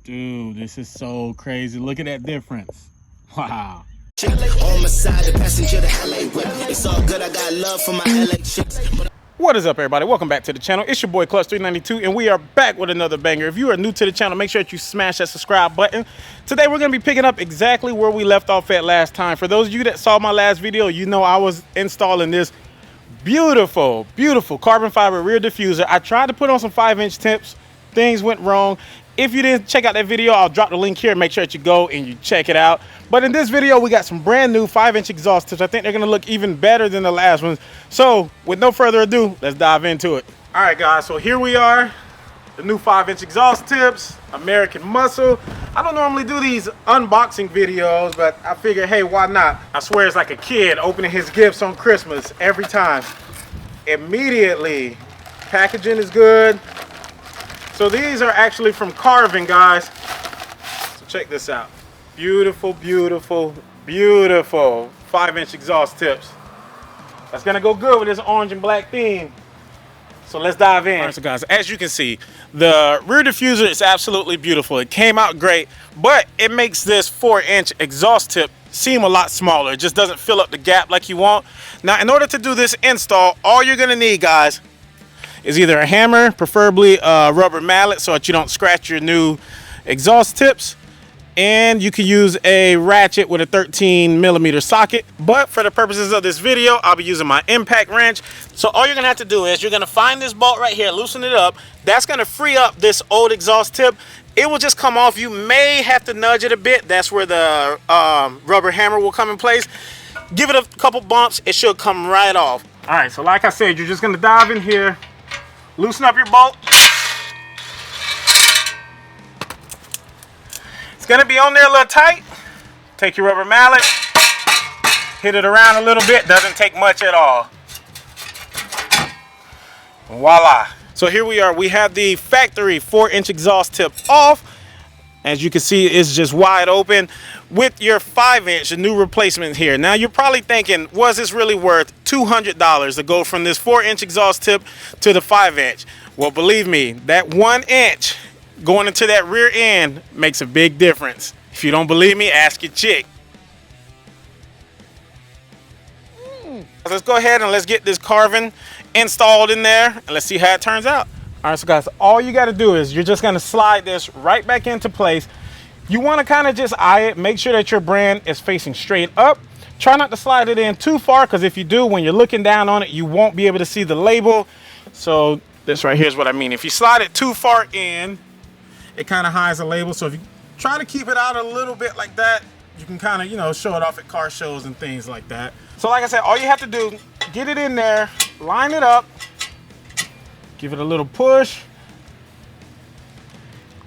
Dude, this is so crazy. Look at that difference. Wow. On my side, the passenger, the LA whip. It's all good, I got love for my LA chicks. What is up, everybody? Welcome back to the channel. It's your boy Clutch392, and we are back with another banger. If you are new to the channel, make sure that you smash that subscribe button. Today, we're going to be picking up exactly where we left off at last time. For those of you that saw my last video, you know I was installing this beautiful carbon fiber rear diffuser. I tried to put on some 5-inch tips. Things went wrong. If you didn't check out that video, I'll drop the link here. Make sure that you go and you check it out. But in this video, we got some brand new 5-inch exhaust tips. I think they're gonna look even better than the last ones. So with no further ado, let's dive into it. All right, guys, so here we are. The new 5-inch exhaust tips, American Muscle. I don't normally do these unboxing videos, but I figured, hey, why not? I swear it's like a kid opening his gifts on Christmas every time. Immediately, packaging is good. So these are actually from Carvin, guys. So check this out. Beautiful 5-inch exhaust tips. That's gonna go good with this orange and black theme. So let's dive in. All right, so guys, as you can see, the rear diffuser is absolutely beautiful. It came out great, but it makes this 4-inch exhaust tip seem a lot smaller. It just doesn't fill up the gap like you want. Now, in order to do this install, all you're gonna need, guys, is either a hammer, preferably a rubber mallet so that you don't scratch your new exhaust tips, and you can use a ratchet with a 13mm socket. But for the purposes of this video, I'll be using my impact wrench. So all you're gonna have to do is you're gonna find this bolt right here, loosen it up. That's gonna free up this old exhaust tip. It will just come off. You may have to nudge it a bit. That's where the rubber hammer will come in place. Give it a couple bumps, it should come right off. All right, so like I said, you're just gonna dive in here, loosen up your bolt. It's gonna be on there a little tight. Take your rubber mallet, hit it around a little bit. Doesn't take much at all. Voila. So here we are. We have the factory 4-inch exhaust tip off. As you can see, it's just wide open with your 5-inch, a new replacement here. Now you're probably thinking, was this really worth $200 to go from this 4-inch exhaust tip to the 5-inch? Well, believe me, that 1 inch going into that rear end makes a big difference. If you don't believe me, ask your chick. Let's go ahead and let's get this Carvin installed in there and let's see how it turns out. All right, so guys, all you got to do is you're just going to slide this right back into place. You want to kind of just eye it. Make sure that your brand is facing straight up. Try not to slide it in too far, because if you do, when you're looking down on it, you won't be able to see the label. So this right here is what I mean. If you slide it too far in, it kind of hides the label. So if you try to keep it out a little bit like that, you can kind of, you know, show it off at car shows and things like that. So like I said, all you have to do, get it in there, line it up, give it a little push.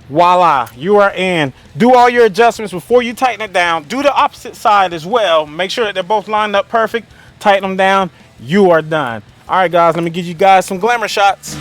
Voila, you are in. Do all your adjustments before you tighten it down. Do the opposite side as well. Make sure that they're both lined up perfect. Tighten them down. You are done. All right, guys, let me give you guys some glamour shots.